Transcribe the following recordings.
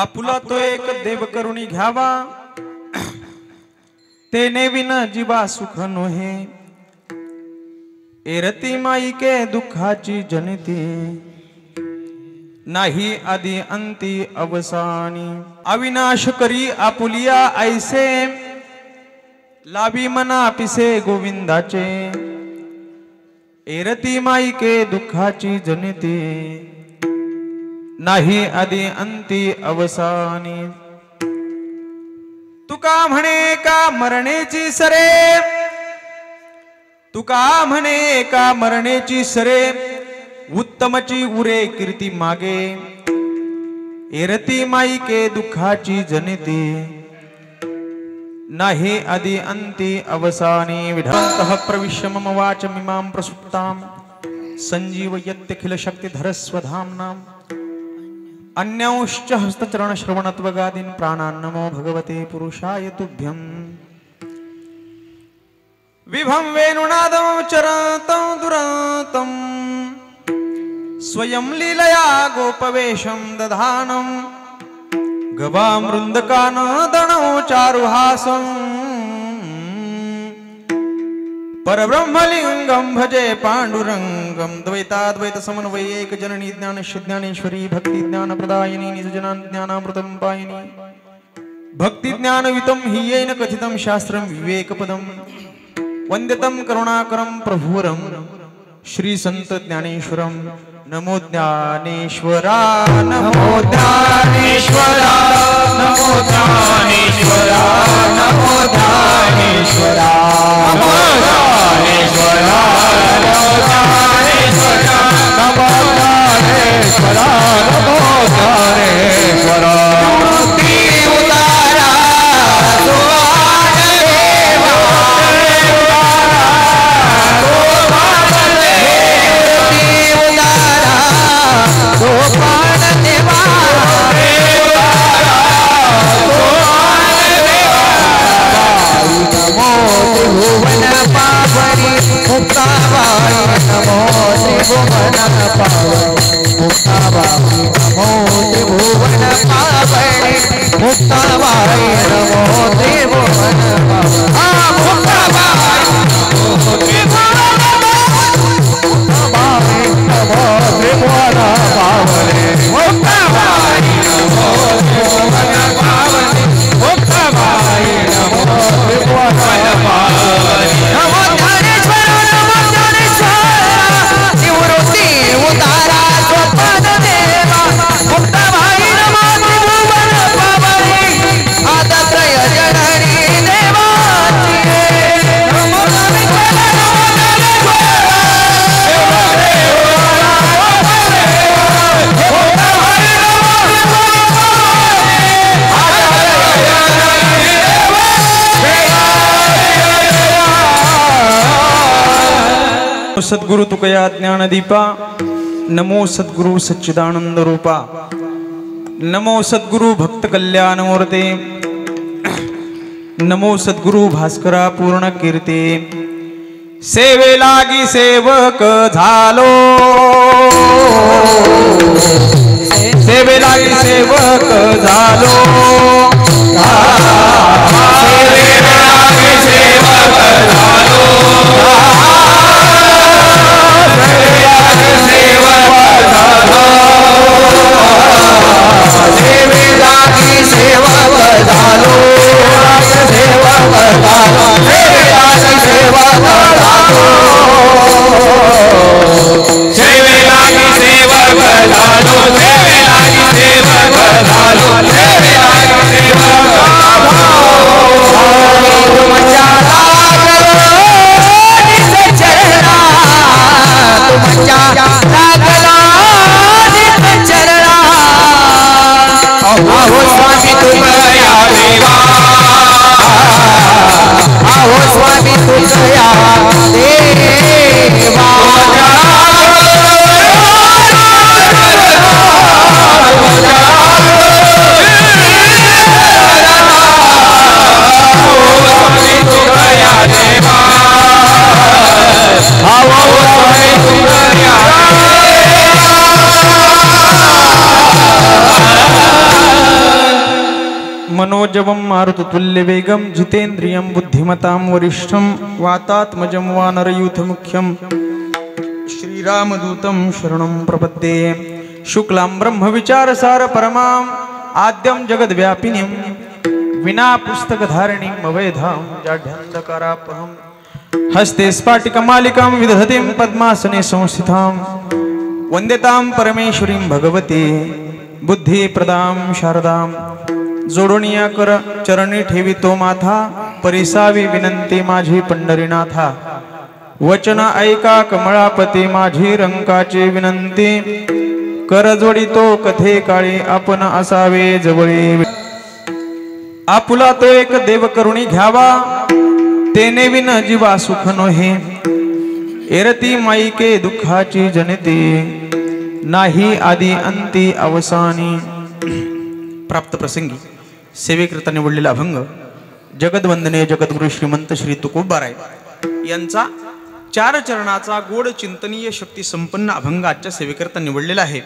आपुला तो एक देव करुणी घ्यावा, तेने विन जीवा सुख नोहे। एरती माई के दुःखाची जनिती, नाही आदि अंती अवसानी। अविनाश करी आपुलिया ऐसे, लाभी मना पिसे गोविंदाचे। एरती माई के दुःखाची जनिती, नाही आदि अंती अवसानी। तुका म्हणे का मरणेची सरे, तुका म्हणे का मरणेची सरे। उत्तमची उरे कीर्ती मागे, एरती माई के दुःखाची जनिती, नाही आदि अंती अवसानी। विढान्तः प्रविश्य मम वाचमिमां प्रसुप्तां, संजीवयत्यखिल शक्तिधरस्वधाम्नाम्। अन्यांश्च हस्तचरण श्रवणत्वगादीन् प्राणान् नमो भगवते पुरुषाय तुभ्यम्। विभं वेणुनादं चरतं दुरन्तं, स्वयं लीलया गोपवेशं दधानं। गवामृन्दकानदनौ चारुहासं, परब्रह्मलिंगं भजे पाण्डुरंगं। द्वैताद्वैत समन्वयैक जननी ज्ञानस्य ज्ञानेश्वरी, भक्ति ज्ञान प्रदायिनी, निजजनान् ज्ञानामृतं पायिनी। भक्ति ज्ञानवितं हि येन कथितं शास्त्रं विवेकपदं। वन्द्यतं करुणाकरं प्रभुवरं, श्री संत ज्ञानेश्वरं। नमो ज्ञानेश्वरा, नमो ज्ञानेश्वरा, नमो ज्ञानेश्वरा, नमो ज्ञानेश्वरा, नमो ज्ञानेश्वरा, नमो ज्ञानेश्वरा, नमो ज्ञानेश्वरा, नमो ज्ञानेश्वरा। मूर्ति उतारा सोपान देवा, सोपान देवा, नमो त्रिभुवन पावनी मुक्ताबाई, नमो त्रिभुवन पावनी मुक्ताबाई, नमो त्रिभुवन पावनी मुक्ताबाई, नमो त्रिभुवन पावनी मुक्ताबाई, नमो त्रिभुवन पावनी, नमो त्रिभुवन पावनी मुक्ताबाई, नमो त्रिभुवन पावनी मुक्ताबाई, नमो त्रिभुवन पावनी। नमो ज्ञानेश्वर, नमो ज्ञानेश्वर, निवृत्ति उतारा सोपान देवा, मुक्ताबाई, नमो त्रिभुवन पावनी, आदत्रय जननी देवाची। नमो ज्ञानेश्वर, नमो सद्गुरु तुकया ज्ञानदीपा, नमो सद्गुरु सच्चिदानंद रूपा, नमो सद्गुरु भक्त कल्याणमूर्ते, नमो सद्गुरु भास्करा पूर्ण कीर्ती। सेवे लागी सेवक झालो, सेवे लागी सेवक झालो, सेवे लागी सेवक झालो, सेवे लागी सेवक झालो, सेवक झालो, सेवे लागी सेवक झालो, सेवे लागी सेवक झालो, सेवे लागी सेवक झालो, सेवे लागी सेवक झालो। मनोजवं मारुततुल्यवेगं जितेन्द्रियं बुद्धिमतां वरिष्ठं वातात्मजं वानरयूथमुख्यं श्रीरामदूतं शरणं प्रपद्ये शुक्लां ब्रह्मविचारसार परमां आद्यं जगद्व्यापिनीं विना पुस्तकधारिणीं अवैधां जाढ्यान्धकारापहं हस्ते स्फाटिकमालिकां विदधतीं पद्मासने संस्थितां वन्देतां परमेश्वरीं भगवती बुद्धिप्रदां शारदां जोडोनिया कर चरणी ठेवितो माथा परिसावी विनंती माझी पंढरीनाथा वचन ऐका कमळापती माझी रंकाची विनंती कर जोडितो कथे काळी आपण असावे जवळी आपुला तो एक देव करुणी घ्यावा तेने विन जीवा सुख नोहे एरती माईके दुःखाची जनती नाही आदी अंती अवसानी प्राप्त प्रसंगी सेवेकरिता निवडलेला अभंग जगदवंदनीय जगद्गुरु श्रीमंत श्री तुकोबाराय यांचा 4 चरणाचा गोड चिंतनीय शक्ती संपन्न अभंग आजच्या सेवेकरिता निवडलेला आहे।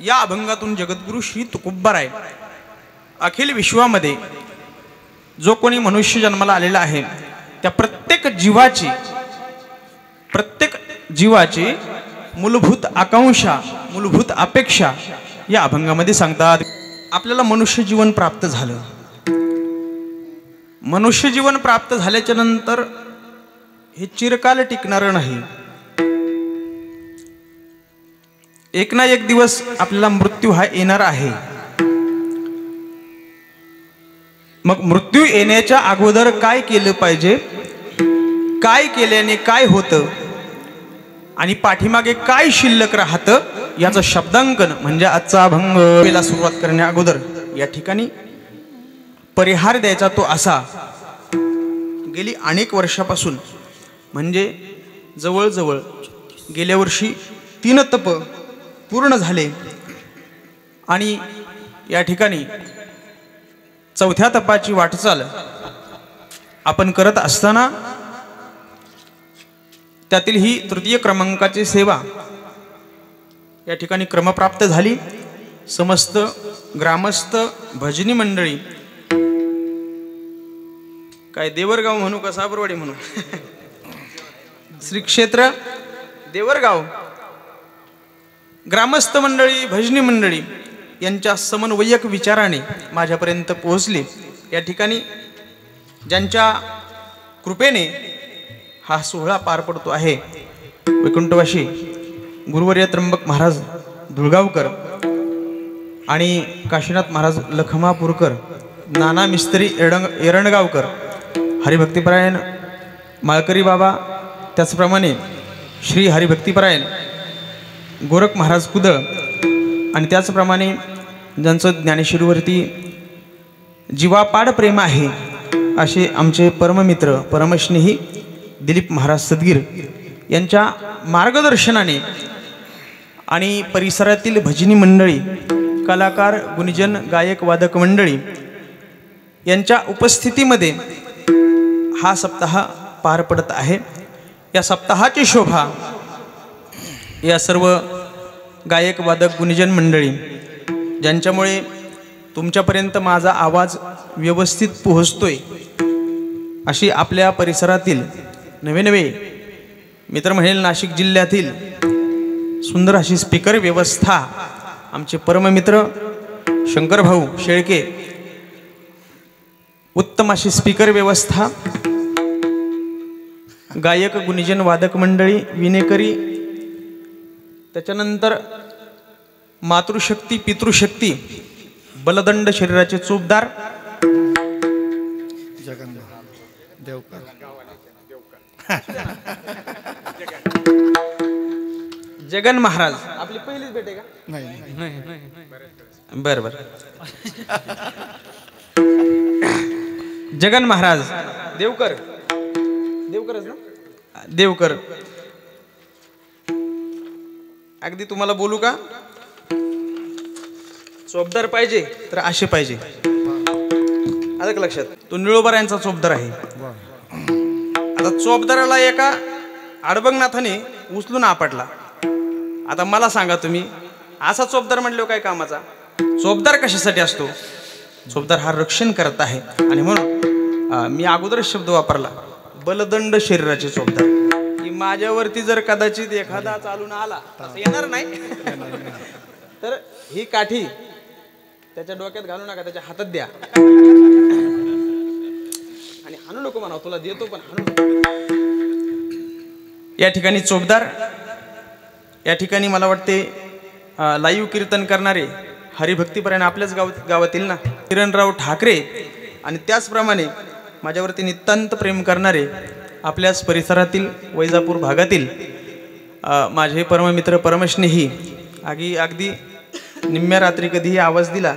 या अभंगातून जगद्गुरु श्री तुकोबाराय अखिल विश्वामध्ये जो कोणी मनुष्य जन्माला आलेला आहे त्या प्रत्येक जीवाची मूलभूत आकांक्षा मूलभूत अपेक्षा या अभंगामध्ये सांगतात। आपल्याला मनुष्य जीवन प्राप्त झालं, मनुष्य जीवन प्राप्त झाल्याच्या नंतर हे चिरकाल टिकणार नाही। एक ना एक दिवस आपल्याला मृत्यू हा येणार आहे। मग मृत्यू येण्याच्या अगोदर काय केलं पाहिजे, काय केल्याने काय होतं आणि पाठीमागे काय शिल्लक राहतं याचं शब्दांकन म्हणजे आजचा अभंग वेळेला सुरुवात करण्या अगोदर या ठिकाणी परिहार द्यायचा तो असा। गेली अनेक वर्षापासून म्हणजे जवळजवळ गेल्या वर्षी 3 तप पूर्ण झाले आणि या ठिकाणी 4थ्या तपाची वाटचाल आपण करत असताना त्यातील ही 3य क्रमांकाची सेवा या ठिकाणी क्रमप्राप्त झाली। समस्त ग्रामस्थ भजनी मंडळी काय देवरगाव म्हणू का साबरवाडी म्हणू श्री क्षेत्र देवरगाव ग्रामस्थ मंडळी भजनी मंडळी यांच्या समन्वयक विचाराने माझ्यापर्यंत पोहोचले। या ठिकाणी ज्यांच्या कृपेने हा सोहळा पार पडतो आहे वैकुंठवासी गुरुवर्य त्र्यंबक महाराज धुळगावकर आणि काशीनाथ महाराज लखमापूरकर, नाना मिस्त्री एरणगावकर, हरिभक्तीपरायण माळकरी बाबा, त्याचप्रमाणे श्री हरिभक्तीपरायण गोरख महाराज कुदळ आणि त्याचप्रमाणे ज्यांचं ज्ञानेश्वरीवरती जीवापाड प्रेम आहे असे आमचे परममित्र परमस्नेही दिलीप महाराज सदगीर यांच्या मार्गदर्शनाने आणि परिसरातील भजनी मंडळी, कलाकार, गुणीजन, गायक, वादक मंडळी यांच्या उपस्थितीमध्ये हा सप्ताह पार पडत आहे। या सप्ताहाची शोभा या सर्व गायक, वादक, गुणीजन मंडळी ज्यांच्यामुळे तुमच्यापर्यंत माझा आवाज व्यवस्थित पोहोचतोय अशी आपल्या परिसरातील नवे मित्र म्हणेल नाशिक जिल्ह्यातील सुंदर अशी स्पीकर व्यवस्था आमचे परममित्र शंकर भाऊ शेळके, उत्तम अशी स्पीकर व्यवस्था, गायक, गुणीजन, वादक मंडळी, विनेकरी, त्याच्यानंतर मातृशक्ती, पितृशक्ती, बलदंड शरीराचे चोपदार जगन महाराज आपली पहिलीच भेट आहे का? नाही बर बर जगन महाराज देवकरच ना देवकर अगदी तुम्हाला बोलू का चोपदार पाहिजे तर असे पाहिजे आलं का लक्षात? तो निळोबारायांचा चोपदार आहे। आता चोपदाराला एका अडबंगनाथाने उचलून आपटला। आता मला सांगा तुम्ही असा चोपदार म्हणलो काय कामाचा? चोपदार कशासाठी असतो? चोपदार हा रक्षण करत आहे. आणि म्हणून मी अगोदरच शब्द वापरला, बलदंड शरीराचे चोपदार, की माझ्यावरती जर कदाचित एखादा चालून आला, असं येणार नाही, तर ही काठी त्याच्या डोक्यात घालू नका, त्याच्या हातात द्या आणि हाणू नको म्हणा, तुला देतो पण हाणू नको. या ठिकाणी चोपदार, या ठिकाणी मला वाटते लाईव्ह कीर्तन करणारे हरिभक्तीपरायण आपल्याच गावातील ना किरणराव ठाकरे, आणि त्याचप्रमाणे माझ्यावरती नितांत प्रेम करणारे आपल्याच परिसरातील वैजापूर भागातील माझे परममित्र परमस्नेही, अगदी निम्म्या रात्री कधीही आवाज दिला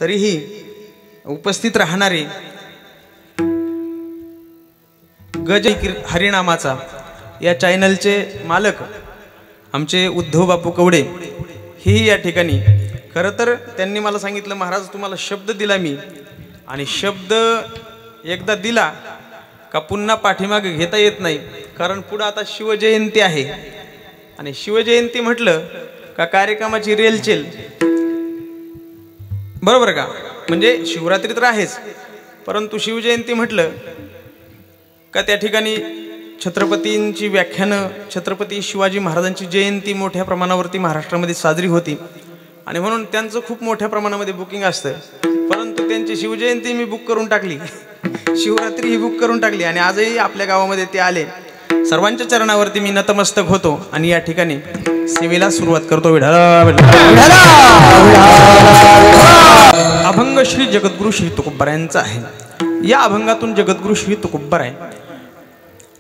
तरीही उपस्थित राहणारे गज हरिनामाचा या चॅनलचे मालक आमचे उद्धव बापू कवडे, ही या ठिकाणी खरं तर त्यांनी मला सांगितलं, महाराज तुम्हाला शब्द दिला मी, आणि शब्द एकदा दिला का पुन्हा पाठीमागे घेता येत नाही, कारण पुढं आता शिवजयंती आहे, आणि शिवजयंती म्हटलं का कार्यक्रमाची रेलचेल, बरोबर का? म्हणजे शिवरात्री तर आहेच, परंतु शिवजयंती म्हटलं का त्या ठिकाणी छत्रपतींची व्याख्यानं, छत्रपती शिवाजी महाराजांची जयंती मोठ्या प्रमाणावरती महाराष्ट्रामध्ये साजरी होती, आणि म्हणून त्यांचं खूप मोठ्या प्रमाणामध्ये बुकिंग असतं. परंतु त्यांची शिवजयंती मी बुक करून टाकली, शिवरात्री ही बुक करून टाकली, आणि आजही आपल्या गावामध्ये ते आले. सर्वांच्या चरणावरती मी नतमस्तक होतो आणि या ठिकाणी सेवेला सुरुवात करतो. अभंग श्री जगद्गुरु श्री तुकोबारायांचा आहे. या अभंगातून जगद्गुरु श्री तुकोबाराय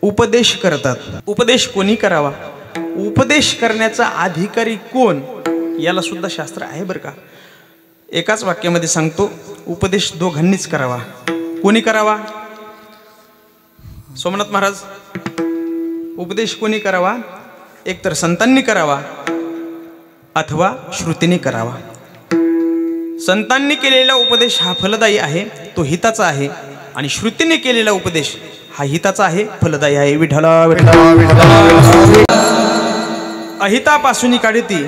उपदेश करतात. उपदेश कोणी करावा, उपदेश करण्याचा अधिकारी कोण, याला सुद्धा शास्त्र आहे बरं का. एकाच वाक्यामध्ये सांगतो, उपदेश दोघांनीच करावा. कोणी करावा? सोमनाथ महाराज, उपदेश कोणी करावा? एकतर संतांनी करावा अथवा श्रुतीने करावा. संतांनी केलेला उपदेश हा फलदायी आहे, तो हिताचा आहे, आणि श्रुतीने केलेला उपदेश हा हिताचा आहे, फलदायी आहे. विठ्ठला विठ्ठला. अहितापासून काढती,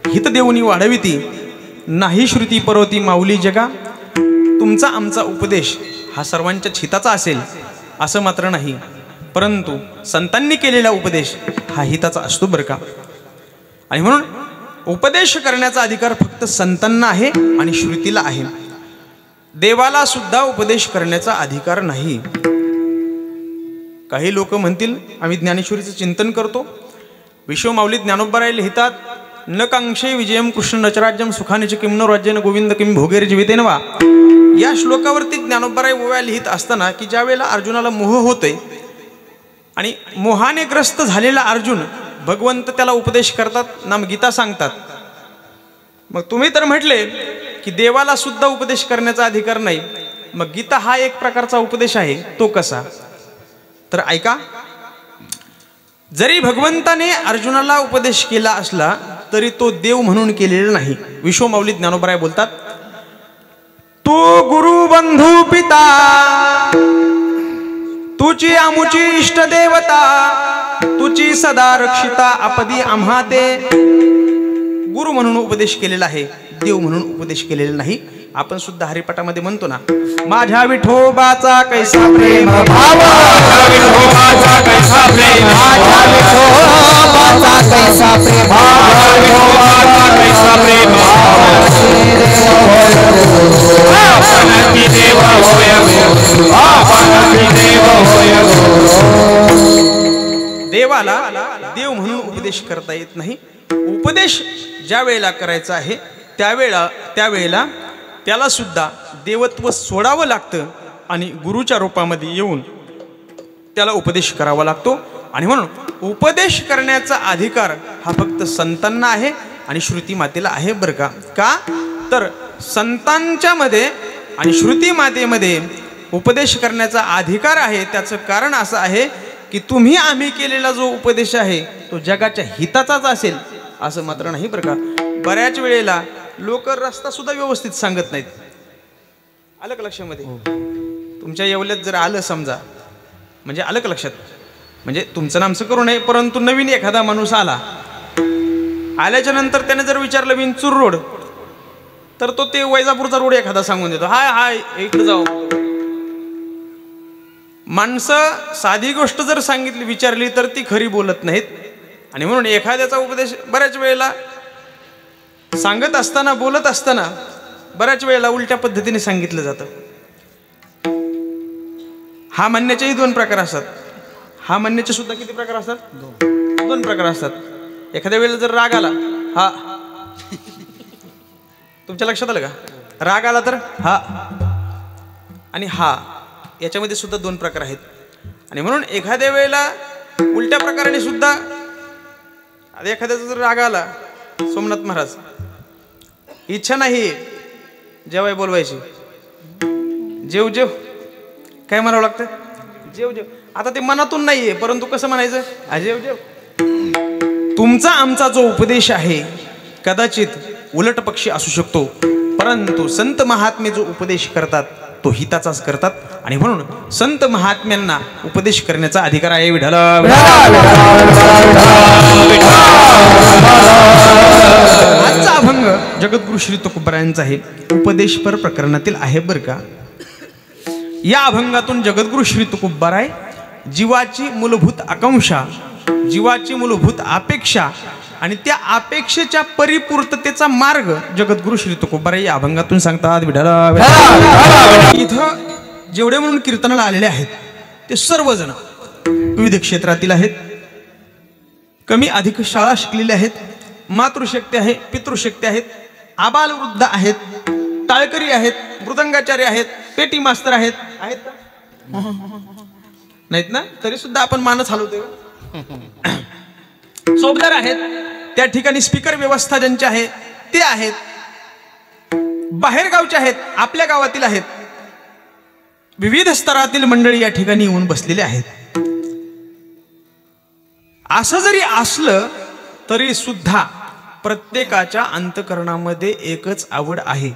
हित देऊनी वाढविती, नाही श्रुती परवती माऊली जगा. तुमचा आमचा उपदेश हा सर्वांच्याच हिताचा असेल असं मात्र नाही, परंतु संतांनी केलेला उपदेश हा हिताचा असतो बरं का. आणि म्हणून उपदेश करण्याचा अधिकार फक्त संतांना आहे आणि श्रुतीला आहे. देवाला सुद्धा उपदेश करण्याचा अधिकार नाही. काही लोक म्हणतील आम्ही ज्ञानेश्वरीचं चिंतन करतो, विश्वमाऊली ज्ञानोबराय लिहितात, न कांक्षे विजयम कृष्ण नचराज्यम सुखानिच किम न राज्यन गोविंद किम भोगेर जीवितेन वा. या श्लोकावरती ज्ञानोबराय ओव्या लिहित असताना की ज्या वेळेला अर्जुनाला मोह होतोय आणि मोहाने ग्रस्त झालेला अर्जुन, भगवंत त्याला उपदेश करतात, नाम गीता सांगतात. मग तुम्ही तर म्हटले की देवाला सुद्धा उपदेश करण्याचा अधिकार नाही, मग गीता हा एक प्रकारचा उपदेश आहे, तो कसा? तर ऐका, जरी भगवंताने अर्जुनाला उपदेश केला असला तरी तो देव म्हणून केलेला नाही. विश्वमाऊली ज्ञानोबराय बोलतात, तू गुरु बंधू पिता, तुची आमुची इष्ट देवता, तुची सदा रक्षिता, आपदी आम्हा ते. गुरु म्हणून उपदेश केलेला आहे, देव म्हणून उपदेश केलेला नाही. आपण सुद्धा हरिपाठामध्ये म्हणतो ना, माझ्या विठोबाचा कैसा प्रेम भाव, विठोबाचा कैसा प्रेम, माझ्या विठोबाचा कैसा प्रेम, विठोबाचा कैसा प्रेम, आपणती देव होय गो, आपणती देव होय गो. देवाला देव म्हणून उपदेश करता येत नाही. उपदेश ज्या वेळेला करायचा आहे त्यावेळेला त्याला सुद्धा देवत्व सोडावं लागतं आणि गुरुच्या रूपामध्ये येऊन त्याला उपदेश करावा लागतो. आणि म्हणून उपदेश करण्याचा अधिकार हा फक्त संतांना आहे आणि श्रुती मातेला आहे बरं का. का तर संतांच्या मध्ये आणि श्रुती मातेमध्ये उपदेश करण्याचा अधिकार आहे. त्याचं कारण असं आहे की तुम्ही आम्ही केलेला जो उपदेश आहे तो जगाच्या हिताचाच असेल असं मात्र नाही बरं का. बऱ्याच वेळेला लोक रस्ता सुद्धा व्यवस्थित सांगत नाहीत. आलं का लक्षामध्ये? तुमच्या येवल्यात जर आलं समजा, म्हणजे आलं का लक्षात, म्हणजे तुमचं नामचं करू नये, परंतु नवीन एखादा माणूस आला, आल्याच्या नंतर त्याने जर विचारलं विंचूर रोड, तर तो ते वैजापूरचा रोड एखादा सांगून देतो, हाय हाय इकडे जाऊ. माणसं साधी गोष्ट जर सांगितली विचारली तर ती खरी बोलत नाहीत. आणि म्हणून एखाद्याचा उपदेश बऱ्याच वेळेला सांगत असताना बोलत असताना बऱ्याच वेळेला उलट्या पद्धतीने सांगितलं जातं. हा म्हणण्याचेही दोन प्रकार असतात. हा म्हणण्याचे सुद्धा किती प्रकार असतात? दोन प्रकार असतात. एखाद्या वेळेला जर राग आला, हा तुमच्या लक्षात आलं का? राग आला तर हा आणि हा, याच्यामध्ये सुद्धा दोन प्रकार आहेत. आणि म्हणून एखाद्या वेळेला उलट्या प्रकाराने सुद्धा, एखाद्याचा जर राग आला, सोमनाथ महाराज इच्छा नाही जेवाय बोलवायची, जेव जेव, काय म्हणावं लागतं? जेव जेव. आता ते मनातून नाहीये, परंतु कसं म्हणायचं? जेव जेव. तुमचा आमचा जो उपदेश आहे कदाचित उलट पक्षी असू शकतो, परंतु संत महात्मे जो उपदेश करतात तो हिताचाच करतात. आणि म्हणून संत महात्म्यांना उपदेश करण्याचा अधिकार आहे. विठ्ठल आजचा अभंग जगद्गुरु श्री तुकोबारायांचा आहे, उपदेशपर प्रकरणातील आहे बरं का. या अभंगातून जगद्गुरु श्री तुकोबाराय जीवाची मूलभूत आकांक्षा, जीवाची मूलभूत अपेक्षा आणि त्या अपेक्षेच्या परिपूर्ततेचा मार्ग जगद्गुरु श्री तुकोबाराय या अभंगातून सांगतात. इथं जेवढे म्हणून कीर्तनाला आलेले आहेत ते सर्वजण विविध क्षेत्रातील आहेत. कमी अधिक शाळा शिकलेले आहेत, मातृशक्ती आहे, पितृशक्ती आहेत, आबाल वृद्ध आहेत, टाळकरी आहेत, मृदंगाचार्य आहेत, पेटी मास्तर आहेत. आहेत का? नाहीत ना? तरी सुद्धा आपण मानच हलवतोय. सोबदार आहेत, त्या ठिकाणी स्पीकर व्यवस्था ज्यांची आहे ते आहेत, बाहेर गावचे आहेत, आपल्या गावातील आहेत, विविध स्तरातील मंडळी या ठिकाणी येऊन बसलेले आहेत. असं जरी असलं तरी सुद्धा प्रत्येकाच्या अंतःकरणामध्ये एकच आवड आहे,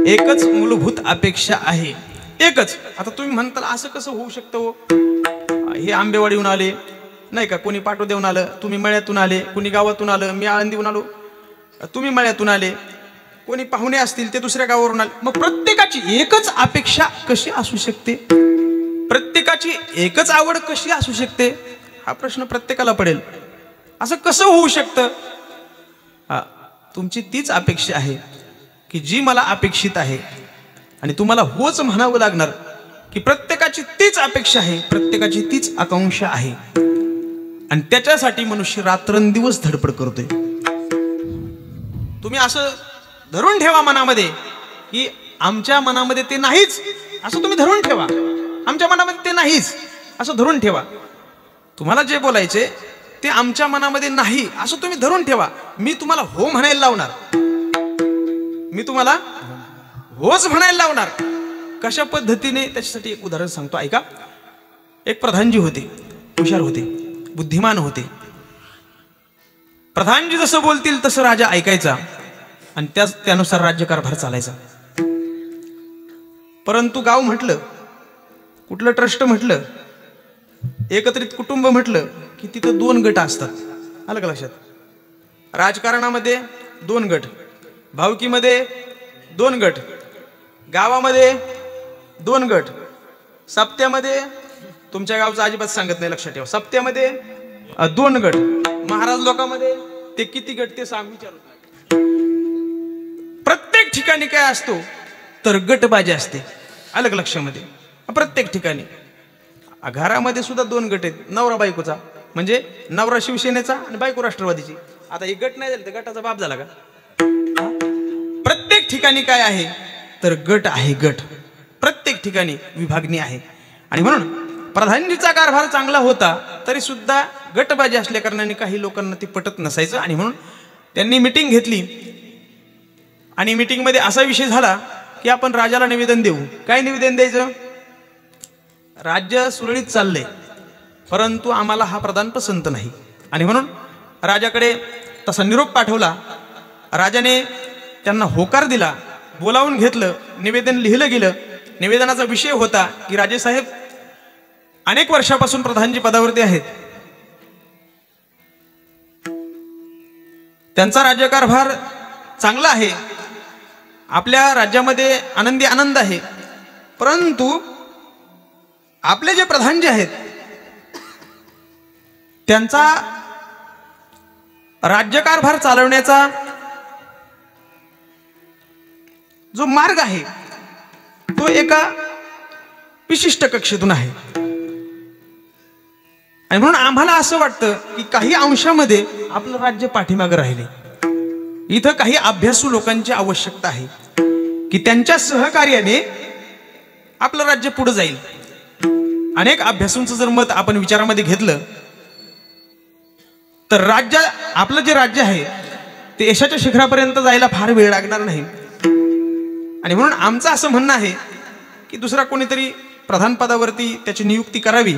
एकच मूलभूत अपेक्षा आहे, एकच. आता तुम्ही म्हणताल असं कसं होऊ शकतं हो? हे आंबेवाडीहून आले नाही का, कोणी पाटोदेवून आलं, तुम्ही मळ्यातून आले, कोणी गावातून आलं, मी आळंदीहून आलो, तुम्ही मळ्यातून आले, कोणी पाहुणे असतील ते दुसऱ्या गावावरून आले. मग प्रत्येकाची एकच अपेक्षा कशी असू शकते? प्रत्येकाची एकच आवड कशी असू शकते? हा प्रश्न प्रत्येकाला पडेल. असं कसं होऊ शकतं? तुमची तीच अपेक्षा आहे की जी मला अपेक्षित आहे, आणि तुम्हाला होच म्हणावं लागणार की प्रत्येकाची तीच अपेक्षा आहे, प्रत्येकाची तीच आकांक्षा आहे, आणि त्याच्यासाठी मनुष्य रात्रंदिवस धडपड करतोय. तुम्ही असं धरून ठेवा मनामध्ये की आमच्या मनामध्ये ते नाहीच, असं तुम्ही धरून ठेवा. आमच्या मनामध्ये ते नाहीच असं धरून ठेवा. तुम्हाला जे बोलायचे ते आमच्या मनामध्ये नाही असं तुम्ही धरून ठेवा. मी तुम्हाला हो म्हणायला लावणार, मी तुम्हाला होच म्हणायला लावणार. कशा पद्धतीने? त्याच्यासाठी एक उदाहरण सांगतो, ऐका. एक प्रधानजी होते, हुशार होते, बुद्धिमान होते. प्रधानजी जसं बोलतील तसं राजा ऐकायचा आणि त्यानुसार राज्यकारभार चालायचा. परंतु गाव म्हटलं, कुठलं ट्रस्ट म्हटलं, एकत्रित कुटुंब म्हटलं की तिथं दोन गट असतात. आलं का लक्षात? राजकारणामध्ये दोन गट, भावकीमध्ये दोन गट, गावामध्ये दोन गट, सप्त्यामध्ये, तुमच्या गावचं अजिबात सांगत नाही लक्षात ठेवा, सप्त्यामध्ये दोन गट, महाराज लोकांमध्ये ते किती गट ते सांग विचारू. प्रत्येक ठिकाणी काय असतो तर गटबाजी असते. अलग लक्षामध्ये प्रत्येक ठिकाणी. घरामध्ये सुद्धा दोन गट आहेत, नवरा बायकोचा, म्हणजे नवरा शिवसेनेचा आणि बायको राष्ट्रवादीची. आता हे गट नाही झाले तर गटाचा बाप झाला का? प्रत्येक ठिकाणी काय आहे तर गट आहे, गट. प्रत्येक ठिकाणी विभागणी आहे. आणि म्हणून प्रधानजीचा कारभार चांगला होता तरी सुद्धा गटबाजी असल्या कारणाने काही लोकांना ते पटत नसायचं. आणि म्हणून त्यांनी मीटिंग घेतली आणि मीटिंगमध्ये असा विषय झाला की आपण राजाला निवेदन देऊ. काय निवेदन द्यायचं? राज्य सुरळीत चाललंय परंतु आम्हाला हा प्रधान पसंत नाही. आणि म्हणून राजाकडे तसा निरोप पाठवला. राजाने त्यांना होकार दिला, बोलावून घेतलं, निवेदन लिहिलं गेलं. निवेदनाचा विषय होता की राजेसाहेब अनेक वर्षापासून प्रधानजी पदावरती आहेत, त्यांचा राज्यकारभार चांगला आहे, आपल्या राज्यामध्ये आनंदी आनंद आहे, परंतु आपले जे प्रधान जे आहेत त्यांचा राज्यकारभार चालवण्याचा जो मार्ग आहे तो एका विशिष्ट कक्षेतून आहे. आणि म्हणून आम्हाला असं वाटतं की काही अंशामध्ये आपलं राज्य पाठीमागे राहिले. इथं काही अभ्यासू लोकांची आवश्यकता आहे की त्यांच्या सहकार्याने आपलं राज्य पुढे जाईल. अनेक अभ्यासूंचं जर मत आपण विचारामध्ये घेतलं तर आपलं जे राज्य आहे ते यशाच्या शिखरापर्यंत जायला फार वेळ लागणार नाही. आणि म्हणून आमचं असं म्हणणं आहे की दुसरा कोणीतरी प्रधान पदावरती त्याची नियुक्ती करावी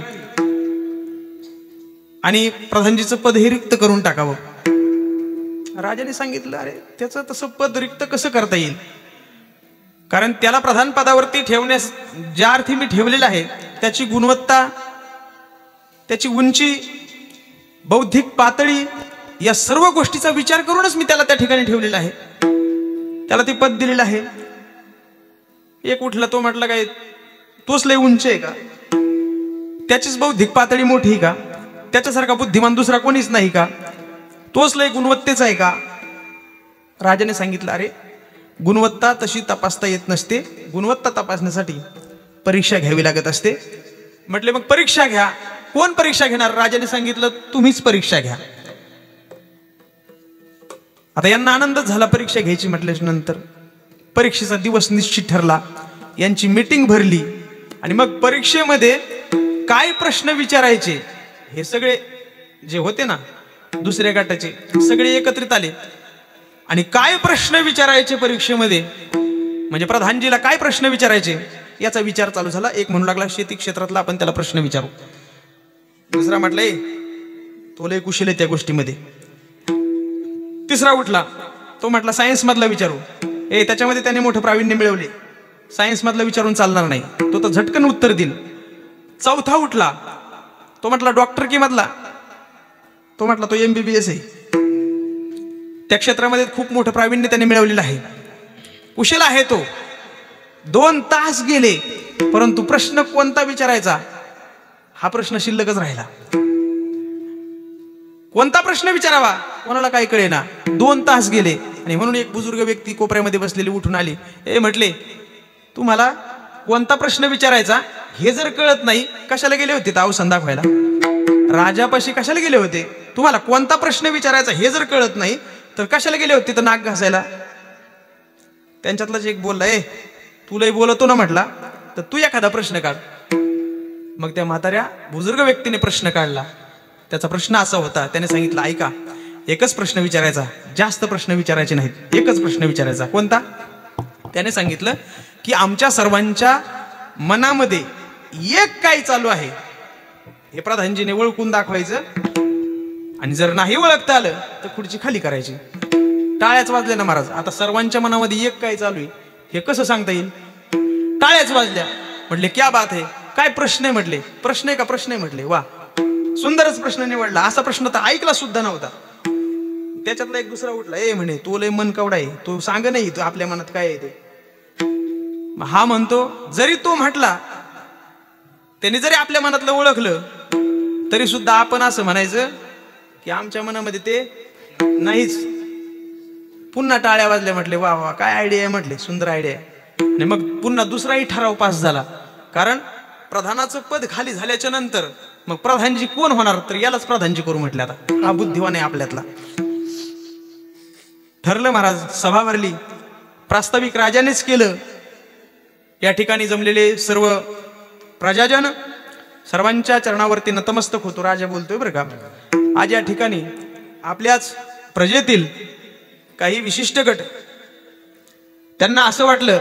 आणि प्रधानजीचं पद हे रिक्त करून टाकावं. राजाने सांगितलं, अरे त्याचं तसं पद रिक्त कसं करता येईल, कारण त्याला प्रधान पदावरती ठेवण्यास ज्या अर्थी मी ठेवलेलं आहे त्याची गुणवत्ता, त्याची उंची, बौद्धिक पातळी या सर्व गोष्टीचा विचार करूनच मी त्याला त्या ठिकाणी ठेवलेला आहे, त्याला ते पद दिलेलं आहे. एक उठला तो म्हटला, काय तोच लय उंच आहे का, त्याचीच बौद्धिक पातळी मोठी आहे का, त्याच्यासारखा बुद्धिमान दुसरा कोणीच नाही का, तोच लय गुणवत्तेचा आहे का. राजाने सांगितलं, अरे गुणवत्ता तशी तपासता येत नसते, गुणवत्ता तपासण्यासाठी परीक्षा घ्यावी लागत असते. म्हटले मग परीक्षा घ्या. कोण परीक्षा घेणार. राजाने सांगितलं, तुम्हीच परीक्षा घ्या. आता यांना आनंदच झाला परीक्षा घ्यायची म्हटल्याच्या नंतर. परीक्षेचा दिवस निश्चित ठरला, यांची मीटिंग भरली आणि मग परीक्षेमध्ये काय प्रश्न विचारायचे हे सगळे जे होते ना दुसऱ्या गटाचे सगळे एकत्रित आले आणि काय प्रश्न विचारायचे परीक्षेमध्ये, म्हणजे प्रधानजीला काय प्रश्न विचारायचे याचा विचार चालू झाला. एक म्हणू लागला, शेती क्षेत्रातला आपण त्याला प्रश्न विचारू. दुसरा म्हटलं, तो लय कुशल आहे त्या गोष्टीमध्ये. तिसरा उठला, तो म्हटला सायन्स मधला विचारू. त्याच्यामध्ये त्याने मोठं प्रावीण्य मिळवले, सायन्स मधला विचारून चालणार नाही, तो तर झटकन उत्तर देईल. चौथा उठला, तो म्हटला डॉक्टरकी मधला. तो म्हटला तो MBBS आहे, त्या क्षेत्रामध्ये खूप मोठं प्रावीण्य त्याने मिळवलेलं आहे, कुशल आहे तो. 2 तास गेले परंतु प्रश्न कोणता विचारायचा हा प्रश्न शिल्लकच राहिला. कोणता प्रश्न विचारावा कोणाला काय कळेना. 2 तास गेले आणि म्हणून एक बुजुर्ग व्यक्ती कोपऱ्यामध्ये बसलेली उठून आली. म्हटले, तुम्हाला कोणता प्रश्न विचारायचा हे जर कळत नाही कशाला गेले होते अवसान दाखवायला, राजापाशी कशाला गेले होते. तुम्हाला कोणता प्रश्न विचारायचा हे जर कळत नाही तर कशाला गेले होते तर नाक घासायला. त्यांच्यातलाच एक बोलला, तुलाही बोलतो ना म्हटला, तर तू एखादा प्रश्न काढ. मग त्या म्हाताऱ्या बुजुर्ग व्यक्तीने प्रश्न काढला. त्याचा प्रश्न असा होता, त्याने सांगितलं, ऐका, एकच प्रश्न विचारायचा, जास्त प्रश्न विचारायचे नाहीत, एकच प्रश्न विचारायचा. कोणता. त्याने सांगितलं की आमच्या सर्वांच्या मनामध्ये एक काय चालू आहे हे प्रधानजीने ओळखून दाखवायचं आणि जर नाही ओळखता आलं तर खुर्ची खाली करायची. टाळ्याच वाजल्या ना महाराज. आता सर्वांच्या मनामध्ये एक काय चालू आहे हे कसं सांगता येईल. टाळ्याच वाजल्या. म्हटले क्या बात आहे, काय प्रश्न आहे. म्हटले प्रश्न आहे का. प्रश्न आहे. म्हटले वा, सुंदरच प्रश्न निवडला, असा प्रश्न तर ऐकला सुद्धा नव्हता. त्याच्यातला एक दुसरा उठला, म्हणे तो लय मन कवडा आहे, तो सांग नाही तो आपल्या मनात काय आहे ते. हा म्हणतो, जरी तो म्हटला त्याने जरी आपल्या मनातलं ओळखलं तरी सुद्धा आपण असं म्हणायचं की आमच्या मनामध्ये ते नाहीच. पुन्हा टाळ्या वाजल्या. म्हटले वा वा, काय आयडिया आहे. म्हटले सुंदर आयडिया आहे. आणि मग पुन्हा दुसराही ठराव पास झाला, कारण प्रधानाचं पद खाली झाल्याच्या नंतर मग प्रधानजी कोण होणार तर यालाच प्रधानजी करू म्हटले. आता हा बुद्धिवान आहे आपल्यातला. ठरलं महाराज. सभा भरली. प्रास्ताविक राजानेच केलं. या ठिकाणी जमलेले सर्व प्रजाजन सर्वांच्या चरणावरती नतमस्तक होतो. राजा बोलतोय बरं का, आज या ठिकाणी आपल्याच प्रजेतील काही विशिष्ट गट, त्यांना असं वाटलं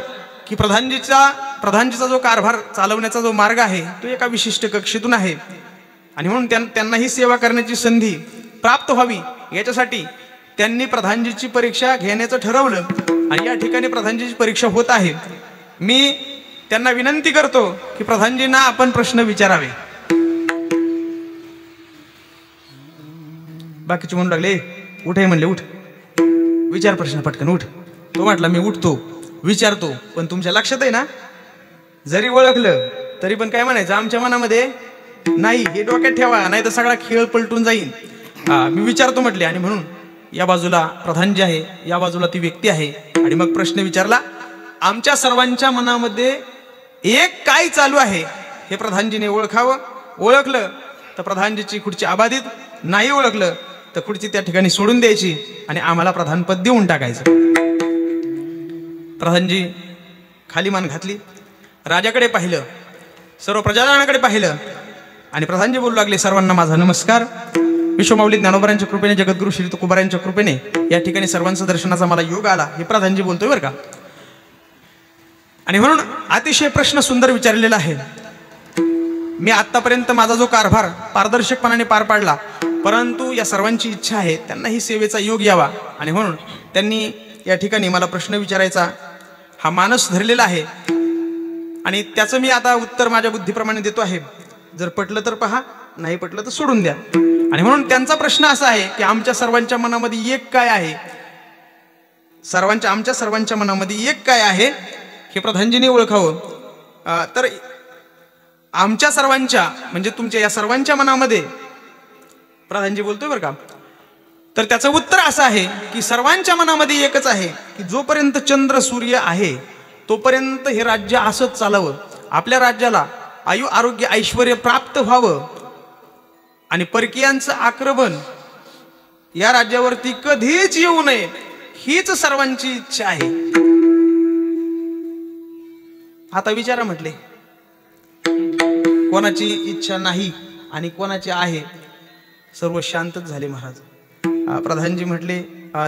की प्रधानजीचा जो कारभार चालवण्याचा जो मार्ग आहे तो एका विशिष्ट कक्षेतून आहे आणि म्हणून त्यांना ही सेवा करण्याची संधी प्राप्त व्हावी याच्यासाठी त्यांनी प्रधानजीची परीक्षा घेण्याचं ठरवलं आणि या ठिकाणी प्रधानजीची परीक्षा होत आहे. मी त्यांना विनंती करतो की प्रधानजींना आपण प्रश्न विचारावे. बाकीचे म्हणू लागले, उठ. म्हणले उठ, विचार प्रश्न पटकन उठ. तो म्हटला मी उठतो. विचारतो, पण तुमच्या लक्षात आहे ना, जरी ओळखलं तरी पण काय म्हणायचं, आमच्या मनामध्ये नाही, हे डोक्यात ठेवा, नाही तर सगळा खेळ पलटून जाईल. मी विचारतो म्हटले. आणि म्हणून या बाजूला प्रधानजी आहे, या बाजूला ती व्यक्ती आहे. आणि मग प्रश्न विचारला, आमच्या सर्वांच्या मनामध्ये एक काय चालू आहे हे प्रधानजीने ओळखावं. ओळखलं तर प्रधानजीची खुर्ची अबाधित, नाही ओळखलं तर खुर्ची त्या ठिकाणी सोडून द्यायची आणि आम्हाला प्रधानपद देऊन टाकायचं. प्रधानजी खाली मान घातली, राजाकडे पाहिलं, सर्व प्रजाजनाकडे पाहिलं आणि प्रधानजी बोलू लागले, सर्वांना माझा नमस्कार. विश्वमाऊली ज्ञानोबरांच्या कृपेने, जगद्गुरु श्री तुकोबारांच्या कृपेने या ठिकाणी सर्वांचा दर्शनाचा मला योग आला. हे प्रधानजी बोलतोय बरं का. आणि म्हणून अतिशय प्रश्न सुंदर विचारलेला आहे. मी आतापर्यंत माझा जो कारभार पारदर्शकपणाने पार पाडला, परंतु या सर्वांची इच्छा आहे त्यांनाही सेवेचा योग यावा. आणि म्हणून त्यांनी या ठिकाणी मला प्रश्न विचारायचा हा मानस धरलेला आहे. आणि त्याचं मी आता उत्तर माझ्या बुद्धीप्रमाणे देतो आहे. जर पटलं तर पहा, नाही पटलं तर सोडून द्या. आणि म्हणून त्यांचा प्रश्न असा आहे की आमच्या सर्वांच्या मनामध्ये एक काय आहे, आमच्या सर्वांच्या मनामध्ये एक काय आहे हे प्रधानजीने ओळखावं. तर आमच्या सर्वांच्या म्हणजे तुमच्या या सर्वांच्या मनामध्ये प्रधानजी बोलतोय बरं का. तर त्याचं उत्तर असं आहे की सर्वांच्या मनामध्ये एकच आहे की जोपर्यंत चंद्र सूर्य आहे तोपर्यंत हे राज्य असंच चालावं. आपल्या राज्याला आयु आरोग्य ऐश्वर्य प्राप्त व्हावं आणि परकीयांचं आक्रमण या राज्यावरती कधीच येऊ नये, हीच सर्वांची इच्छा आहे. आता विचारा म्हटले, कोणाची इच्छा नाही आणि कोणाची आहे. सर्व शांतच झाले महाराज. प्रधानजी म्हटले,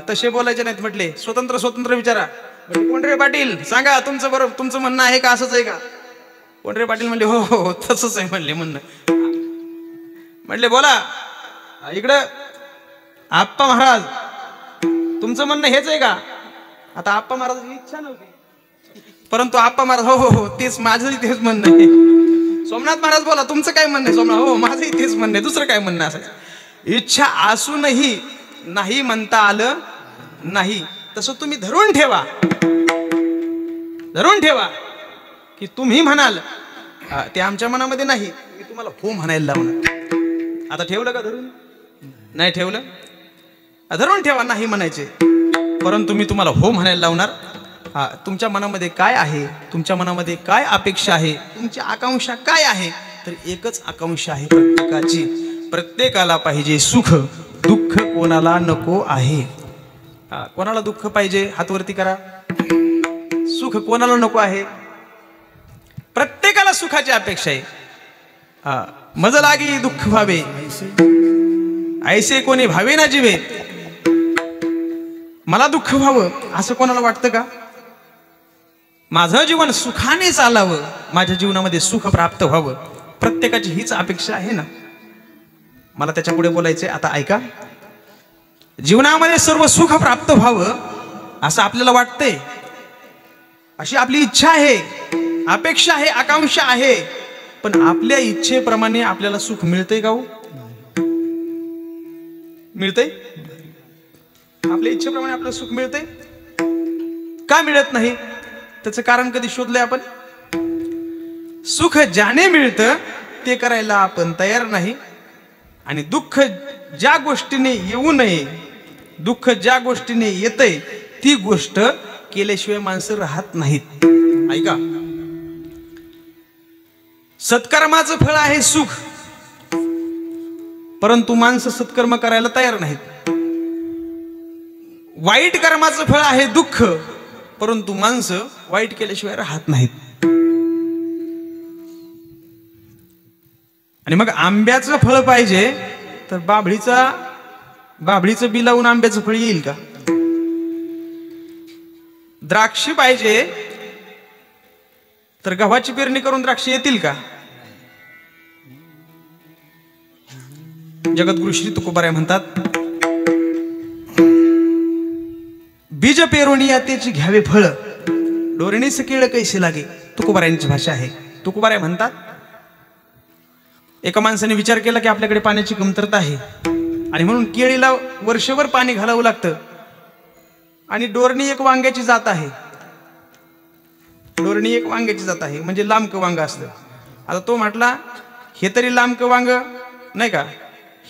तसे बोलायचे नाहीत म्हटले, स्वतंत्र स्वतंत्र विचारा. कोंढरे पाटील सांगा, तुमचं बरोबर, तुमचं म्हणणं आहे का, असंच आहे का. कोंढरे पाटील म्हणले, हो हो तसंच आहे म्हणले म्हणणं. म्हटले बोला इकडं. आप्पा महाराज तुमचं म्हणणं हेच आहे का. आता आप्पा महाराजांची इच्छा नव्हती, परंतु आप्पा महाराज हो हो हो तेच, माझंही तेच म्हणणं आहे. सोमनाथ महाराज बोला, तुमचं काय म्हणणं आहे. सोमनाथ हो माझंही तेच म्हणणं आहे, दुसरं काय म्हणणं असायचं. इच्छा असूनही नाही म्हणता आलं नाही, तसं तुम्ही धरून ठेवा, धरून ठेवा की तुम्ही म्हणाल ते आमच्या मनामध्ये नाही, मी तुम्हाला हो म्हणायला लावणार. आता ठेवलं का धरून, नाही ठेवलं, धरून ठेवा नाही म्हणायचे, परंतु मी तुम्हाला हो म्हणायला लावणार. तुमच्या मनामध्ये काय आहे, तुमच्या मनामध्ये काय अपेक्षा आहे, तुमची आकांक्षा काय आहे. तर एकच आकांक्षा आहे प्रत्येकाची, प्रत्येकाला पाहिजे सुख, दुःख कोणाला नको आहे. कोणाला दुःख पाहिजे हातवरती करा. सुख कोणाला नको आहे. प्रत्येकाला सुखाची अपेक्षा आहे. मज लागी दुःख व्हावे ऐसे कोणी भावे ना जीवे. मला दुःख व्हावं असं कोणाला वाटतं का. माझं जीवन सुखाने चालावं, माझ्या जीवनामध्ये सुख प्राप्त व्हावं, प्रत्येकाची हीच अपेक्षा आहे ना. मला त्याच्या पुढे बोलायचंय. आता ऐका, जीवनामध्ये सर्व सुख प्राप्त व्हावं असं आपल्याला वाटतंय, अशी आपली इच्छा आहे, अपेक्षा आहे, आकांक्षा आहे. पण आपल्या इच्छेप्रमाणे आपल्याला सुख मिळतंय का हो. मिळतंय. आपल्या इच्छेप्रमाणे आपल्याला सुख मिळतंय का मिळत नाही. त्याचं कारण कधी शोधलंय आपण. सुख ज्याने मिळतं ते करायला आपण तयार नाही. आणि दुःख ज्या गोष्टीने येऊ नये, दुःख ज्या गोष्टीने येतंय ती गोष्ट केल्याशिवाय माणसं राहत नाहीत. ऐका, सत्कर्माचं फळ आहे सुख, परंतु माणसं सत्कर्म करायला तयार नाहीत. वाईट कर्माचं फळ आहे दुःख, परंतु माणसं वाईट केल्याशिवाय राहत नाहीत. आणि मग आंब्याचं फळ पाहिजे तर बाभळीचं बी लावून आंब्याचं फळ येईल का. द्राक्षी पाहिजे तर गव्हाची पेरणी करून द्राक्ष येतील का. जगद्गुरु श्री तुकोबाराय म्हणतात, बीज पेरुणी त्याची घ्यावे फळ, डोरणीच केळ कैसे लागे. तुकोबारायांची भाषा आहे. तुकोबाराय म्हणतात, एका माणसाने विचार केला की आपल्याकडे पाण्याची कमतरता आहे आणि म्हणून केळीला वर्षभर पाणी घालावं लागतं आणि डोरणी एक वांग्याची जात आहे. डोरणी एक वांग्याची जात आहे, म्हणजे लांबक वांग असतं. आता तो म्हटला हे तरी लांबक वांग नाही का,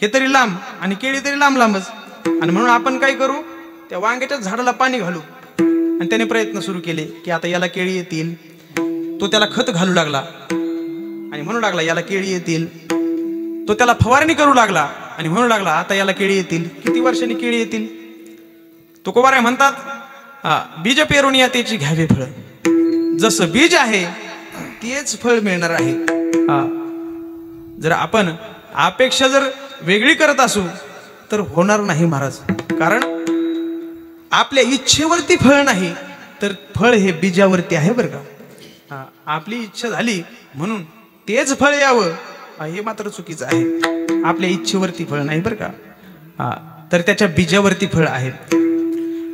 हे तरी लांब आणि केळी तरी लांब लांबच. आणि म्हणून आपण काय करू, त्या वांग्याच्या झाडाला पाणी घालू. आणि त्याने प्रयत्न सुरू केले की आता याला केळी येतील. तो त्याला खत घालू लागला आणि म्हणू लागला याला केळी येतील. तो त्याला फवारणी करू लागला आणि म्हणू लागला आता याला केळी येतील. किती वर्षांनी केळी येतील. तुकोबाराय म्हणतात बीज पेरून या त्याची घ्यावे फळ. जसं बीज आहे तेच फळ मिळणार आहे. जर आपण अपेक्षा जर वेगळी करत असू तर होणार नाही महाराज. कारण आपल्या इच्छेवरती फळ नाही तर फळ हे बीजावरती आहे बरं का. आपली इच्छा झाली म्हणून तेच फळ यावं हे मात्र चुकीचं आहे. आपल्या इच्छेवरती फळ नाही बरं का, तर त्याच्या बीजावरती फळ आहे.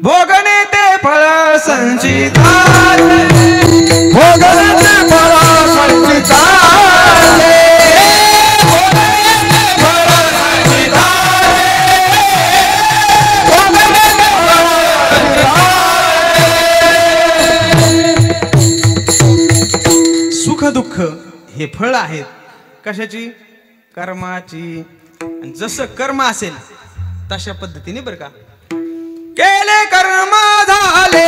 भोगणे ते फळ संचिताले, भोगणे ते फळ संचिताले, सुख दुःख हे फळ आहेत. कशाची, कर्माची. जसं कर्म असेल तशा पद्धतीने बरं का. केले कर्म झाले,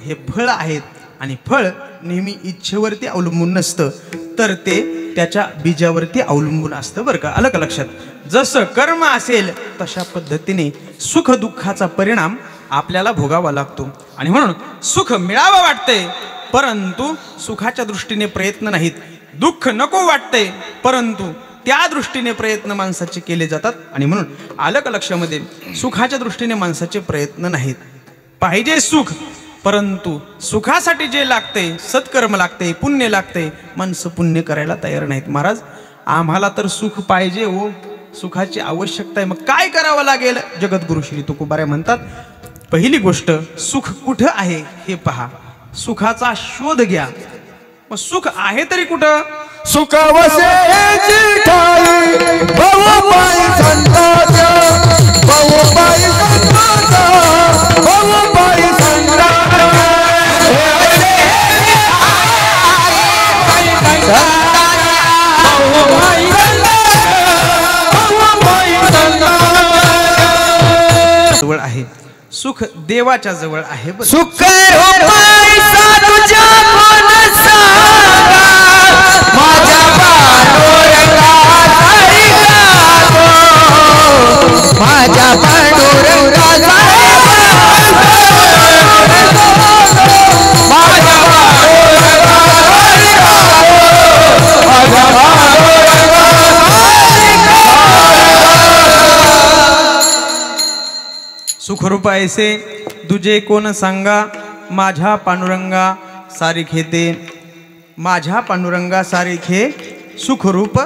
हे फळ आहेत. आणि फळ नेहमी इच्छेवरती अवलंबून नसतं तर ते त्याच्या बीजावरती अवलंबून असतं बरं का. आलं का लक्षात. जसं कर्म असेल तशा पद्धतीने सुख दुःखाचा परिणाम आपल्याला भोगावा लागतो. आणि म्हणून सुख मिळावं वाटते परंतु सुखाच्या दृष्टीने प्रयत्न नाहीत. दुःख नको वाटते परंतु त्या दृष्टीने प्रयत्न माणसाचे केले जातात. आणि म्हणून आलं का लक्षामध्ये, सुखाच्या दृष्टीने माणसाचे प्रयत्न नाहीत. पाहिजे सुख परंतु सुखासाठी जे लागते, सत्कर्म लागते, पुण्य लागते, माणसं पुण्य करायला तयार नाहीत. महाराज आम्हाला तर सुख पाहिजे हो, सुखाची आवश्यकता आहे. मग काय करावं लागेल. जगद्गुरु श्री तुकोबाराय म्हणतात पहिली गोष्ट सुख कुठं आहे हे पहा. सुखाचा शोध घ्या. मग सुख आहे तरी कुठं. सुखावसेची ठाई बहुपाई संताचा, बहुपाई संताचा, बहुपाई संताचा. जवळ आहे. सुख देवाच्या जवळ आहे. सुख रूपाई साधूच्या मन सागा, माझ्या पांडुरंगा सारी गावो, माझ्या पांडुरंगा सारी गावो, माझ्या पांडुरंगा सारी गावो, माझ्या पांडुरंगा सारी गावो. सुखरूप ऐसे दुजे कोण सांगा, माझ्या पांडुरंगा सारिखे ते. माझ्या पांडुरंगा सारिखे सुखरूप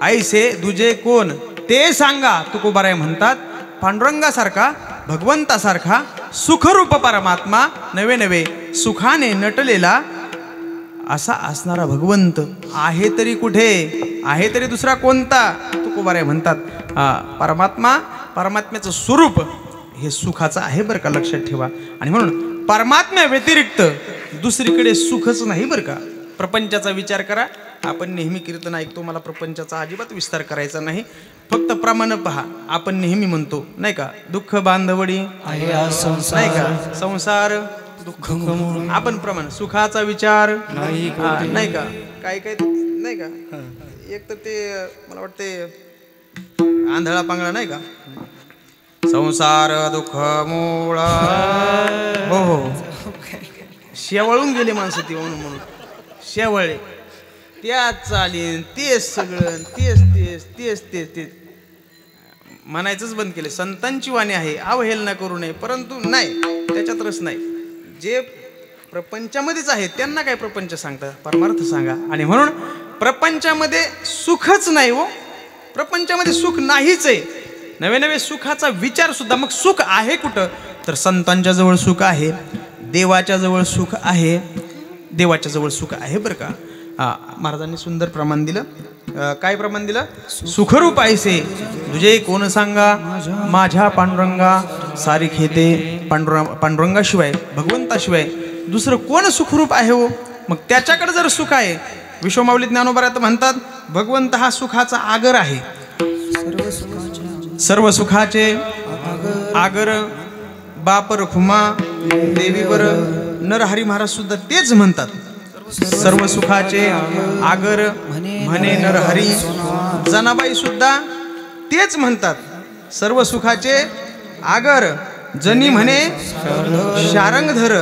ऐसे दुजे कोण ते सांगा. तुकोबाराय म्हणतात पांडुरंगासारखा, भगवंतासारखा सुखरूप परमात्मा नवे नवे सुखाने नटलेला असा असणारा भगवंत आहे तरी कुठे, आहे तरी दुसरा कोणता? तुकोबाराय म्हणतात परमात्मा, परमात्म्याचं स्वरूप हे सुखाचं आहे बरं का, लक्षात ठेवा. आणि म्हणून परमात्म्या व्यतिरिक्त दुसरीकडे सुखच नाही बरं का. प्रपंचाचा विचार करा. आपण नेहमी कीर्तन ऐकतो, मला प्रपंचाचा अजिबात विस्तार करायचा नाही, फक्त प्रमाण पहा. आपण नेहमी म्हणतो नाही का, दुःख बांधवडी नाही का, संसार दुःख, आपण प्रमाण सुखाचा विचार नाही का, काय काय नाही का. एक तर ते मला वाटते आंधळा पांगळा नाही का, संसार दुःख मूळ, हो हो, शेवळून गेले माणसं ती म्हणून शेवळे, त्याच चालीन तेच सगळं, तेच तेच तेच तेच तेच म्हणायचंच बंद केले. संतांची वाणी आहे, अवहेलना करू नये, परंतु नाही, त्याच्यात रस नाही. जे प्रपंचामध्येच आहेत त्यांना काय प्रपंच सांगता, परमार्थ सांगा. आणि म्हणून प्रपंचामध्ये सुखच नाही हो, प्रपंचामध्ये सुख नाहीच आहे. नवे नवे सुखाचा विचार सुद्धा. मग सुख आहे कुठं? तर संतांच्या जवळ सुख आहे, देवाच्या जवळ सुख आहे, देवाच्या जवळ सुख आहे बरं का. महाराजांनी सुंदर प्रमाण दिलं. काय प्रमाण दिलं? सुखरूप ऐसे तुझे कोण सांगा, माझ्या पांडुरंगा सारी खेते. पांडुरंगाशिवाय, भगवंताशिवाय दुसरं कोण सुखरूप आहे हो? मग त्याच्याकडे जर सुख आहे, विश्वमाऊली ज्ञानोबारात म्हणतात भगवंत हा सुखाचा आगर आहे, सर्व सुखाचे आगर. बाप रखुमा देवीवर नरहरी महाराज सुद्धा तेच म्हणतात, सर्व सुखाचे आगर म्हणे नरहरी. जनाबाई सुद्धा तेच म्हणतात, सर्व सुखाचे आगर जनी म्हणे शारंगधर.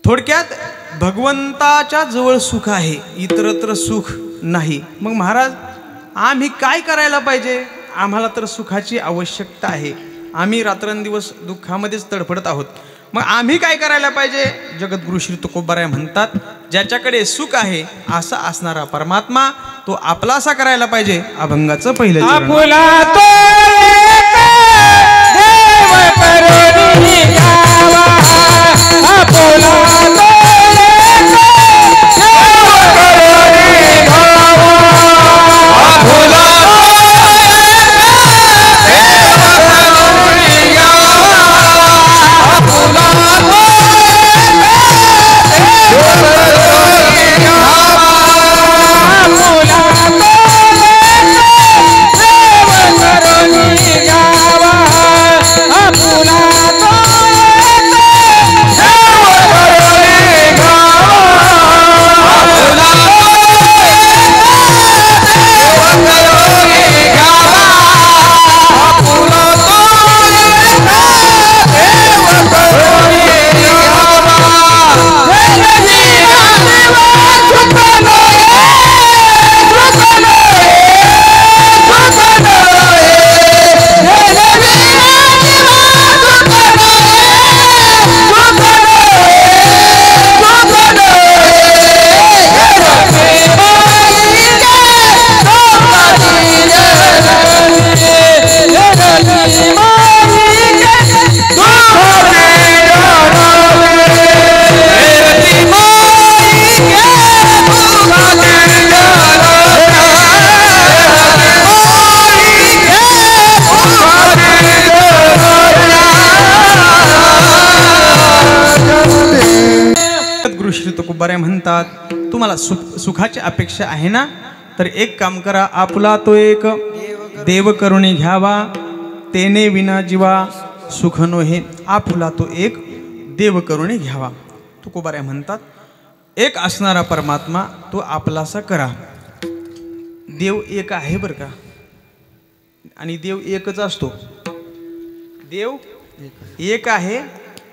थोडक्यात भगवंताच्या जवळ सुख आहे, इतरत्र सुख नाही. मग महाराज आम्ही काय करायला पाहिजे? आम्हाला तर सुखाची आवश्यकता आहे, आम्ही रात्रंदिवस दुःखामध्येच तडफडत आहोत. मग आम्ही काय करायला पाहिजे? जगद्गुरु श्री तुकोबाराय म्हणतात ज्याच्याकडे सुख आहे असा असणारा परमात्मा तो आपलासा करायला पाहिजे. अभंगाचं पहिलं चरण. तुकोबाराय म्हणतात तुम्हाला सुखाची अपेक्षा आहे ना, तर एक काम करा, आपुला तो एक देव करुणी घ्यावा, तेने विना जीवा सुख नोहे. आपुला तो एक देव करुणी घ्यावा. तुकोबाराय म्हणतात एक असणारा परमात्मा तो आपलासा करा. देव एक आहे बरं का, आणि देव एकच असतो. देव एक आहे,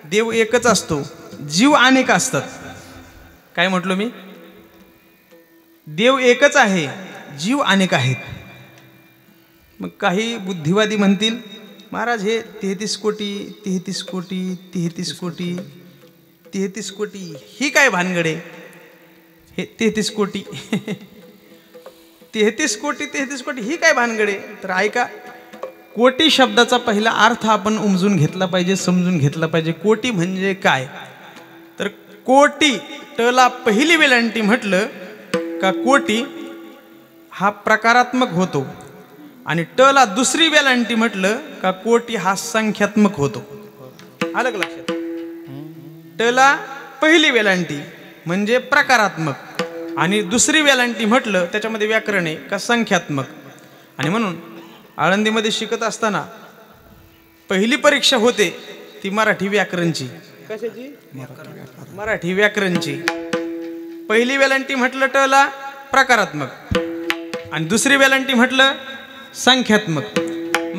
देव एकच असतो, जीव अनेक असतात. काय म्हटलो मी? देव एकच आहे, जीव अनेक आहेत. मग काही बुद्धिवादी म्हणतील महाराज हे 33 कोटी 33 कोटी 33 कोटी 33 कोटी ही काय भानगडे? हे 33 कोटी 33 कोटी 33 कोटी ही काय भानगडे? तर ऐका, कोटी शब्दाचा पहिला अर्थ आपण उमजून घेतला पाहिजे, समजून घेतला पाहिजे. कोटी म्हणजे काय? तर कोटी टला पहिली वेलांटी म्हटलं का कोटी हा प्रकारात्मक होतो आणि टला दुसरी वेलांटी म्हटलं का कोटी हा संख्यात्मक होतो. आलं का लक्षात? टला पहिली वेलांटी म्हणजे प्रकारात्मक आणि दुसरी वेलांटी म्हटलं त्याच्यामध्ये व्याकरण आहे का संख्यात्मक. आणि म्हणून आळंदीमध्ये शिकत असताना पहिली परीक्षा होते ती मराठी व्याकरणची. कशाची? मराठी व्याकरणची. पहिली वेलांटी म्हटलं टला प्रकारात्मक आणि दुसरी वेलांटी म्हटलं संख्यात्मक.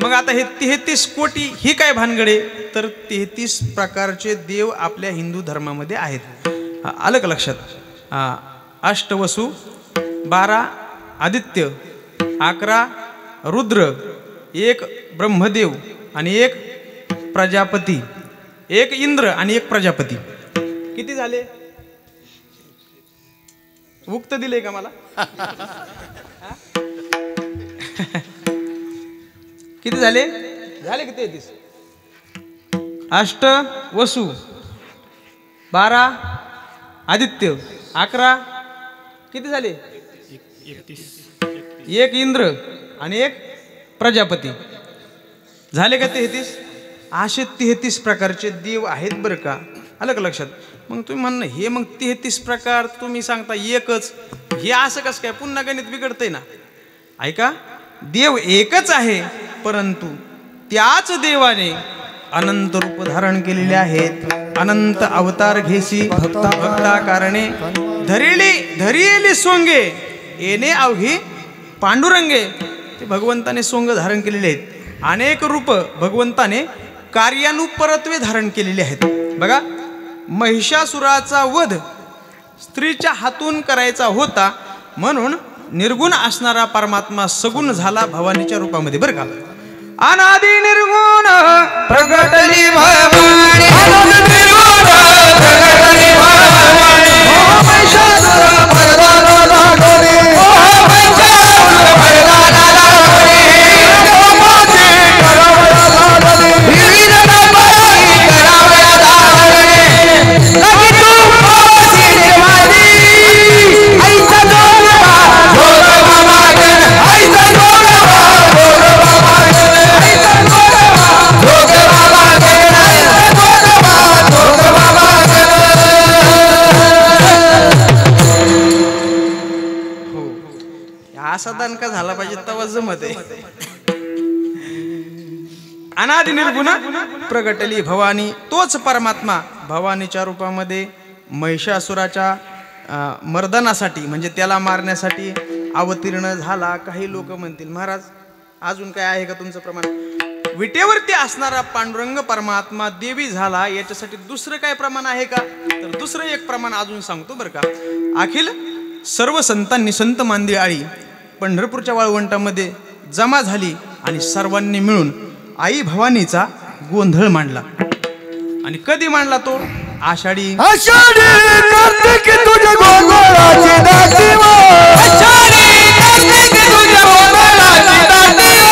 मग आता हे 33 कोटी ही काय भानगडे, तर 33 प्रकारचे देव आपल्या हिंदू धर्मामध्ये आहेत. आलं का लक्षात? अष्टवसु, 12 आदित्य, 11 रुद्र, 1 ब्रह्मदेव आणि 1 प्रजापती, 1 इंद्र आणि 1 प्रजापती. किती झाले? उक्त दिले का मला? किती झाले? झाले किती? 33. अष्ट वसु, 12 आदित्य, 11 किती झाले? 1 इंद्र आणि 1 प्रजापती. झाले का 33? असे 33 प्रकारचे देव आहेत बरं का. आलं का लक्षात? मग तुम्ही म्हणणं हे मग 33 प्रकार तुम्ही सांगता एकच, हे असं कसं काय? पुन्हा गणित बिघडतंय ना. ऐका, देव एकच आहे परंतु त्याच देवाने अनंत रूप धारण केलेले आहेत. अनंत अवतार घेसी भक्ता भक्ता कारणे धरिली सोंगे येणे अवघी पांडुरंगे. ते भगवंताने सोंग धारण केलेले आहेत. अनेक रूप भगवंताने कार्यानुपरत्वे धारण केलेले आहेत. बघा, महिषासुराचा वध स्त्रीच्या हातून करायचा होता म्हणून निर्गुण असणारा परमात्मा सगुण झाला भवानीच्या रूपामध्ये. बरं का? अनादि निर्गुण प्रगटली भवानी, अनादि निर्गुण प्रगटली भवानी. ओ महिषासुर मर्दाना लागले, ओ महिषासुर मर्दाना लागले. नमाची करावया लागले, विविध नमाची करावया लागले. लगी तू पाशी देवानी, ऐसा जोडवा जोडवा मागन, ऐसा जोडवा जोडवा मागन. असा दणका झाला पाहिजे तेव्हा जमत आहे. अनादि निर्गुण प्रगटली भवानी, तोच परमात्मा भवानीच्या रूपामध्ये महिषासुराच्या मर्दनासाठी म्हणजे त्याला मारण्यासाठी अवतीर्ण झाला. काही लोक म्हणतील महाराज अजून काय आहे का तुमचं प्रमाण? विटेवरती असणारा पांडुरंग परमात्मा देवी झाला, याच्यासाठी दुसरं काय प्रमाण आहे का? तर दुसरं एक प्रमाण अजून सांगतो बरं का. अखिल सर्व संतांनी संत मांदियाळी पंढरपूरच्या वाळवंटामध्ये जमा झाली आणि सर्वांनी मिळून आई भवानीचा गोंधळ मांडला. आणि कधी मांडला तो? आषाढी कार्तिक तुझ्या गोंधळाची दाटी व, आषाढी कार्तिक तुझ्या गोंधळाची दाटी व.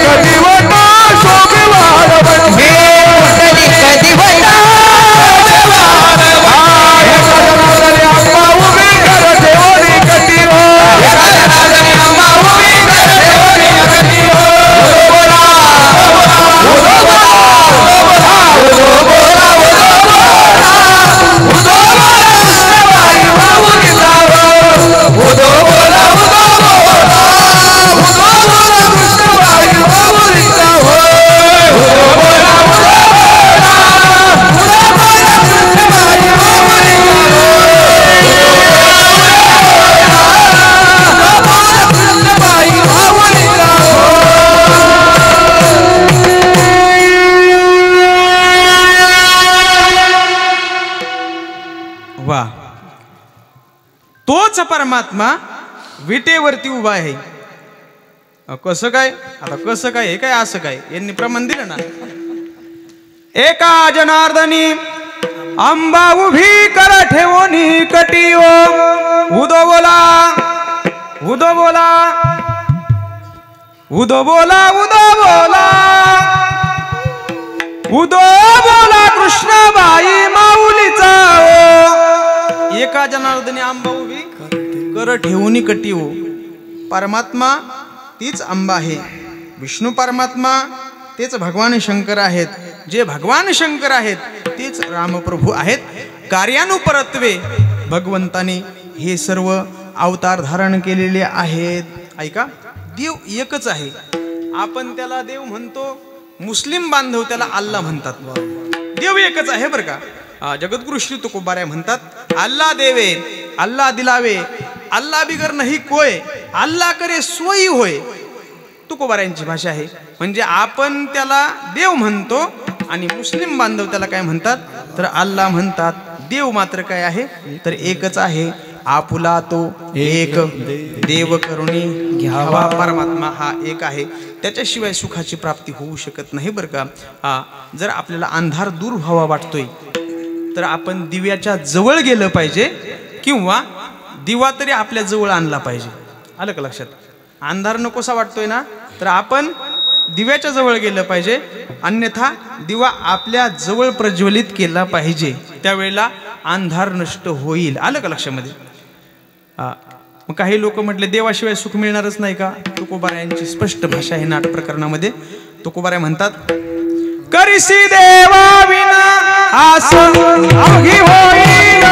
कधी वटा शोभिवार बनते, कधी वटा अम्मा उभी कर देवरी कटी व, अम्मा उभी कर देवरी कटी व. तोच परमात्मा विटेवरती उभा आहे. कसं काय? आता कसं काय? हे काय असं काय? यांनी प्रमाण दिलं ना. एका जनार्दनी अंबा उभी कर ठेवोनी कटीओ, उदो बोला उदो बोला उदो बोला उदो बोला. उदो बोला कृष्णाबाई माऊलीचा एका जनार्दनी आंबा उभी कर ठेवून कटी हो. परमात्मा तीच आंबा आहे. विष्णू परमात्मा तेच भगवान शंकर आहेत. जे भगवान शंकर आहेत तेच रामप्रभू आहेत. कार्यानुपरत्वे भगवंताने हे सर्व अवतार धारण केलेले आहेत. ऐका, देव एकच आहे. आपण त्याला देव म्हणतो. मुस्लिम बांधव त्याला अल्लाह म्हणतात. देव एकच आहे बरं का. जगद्गुरु श्री तुकोबाराय म्हणतात अल्लाह देवे अल्लाह दिलावे अल्लाह बिगर नाही कोय अल्लाह करे सोयी होय. तुकोबारायांची भाषा आहे. म्हणजे आपण त्याला देव म्हणतो आणि मुस्लिम बांधव त्याला काय म्हणतात तर अल्लाह म्हणतात. देव मात्र काय आहे तर एकच आहे. आपुला तो एक देव करुणी घ्यावा. परमात्मा हा एक आहे. त्याच्याशिवाय सुखाची प्राप्ती होऊ शकत नाही बरं का. जर आपल्याला अंधार दूर व्हावा वाटतोय तर आपण दिव्याच्या जवळ गेलं पाहिजे किंवा दिवा तरी आपल्या जवळ आणला पाहिजे. आलं का लक्षात. अंधार नकोसा वाटतोय ना तर आपण दिव्याच्या जवळ गेलं पाहिजे. अन्यथा दिवा आपल्या जवळ प्रज्वलित केला पाहिजे. त्यावेळेला अंधार नष्ट होईल. आलं का लक्षामध्ये. मग काही लोक म्हटले देवाशिवाय सुख मिळणारच नाही का. तुकोबारायांची स्पष्ट भाषा आहे नाट प्रकरणामध्ये. तुकोबाराय म्हणतात करिसी देवा विना आस अवघी होईल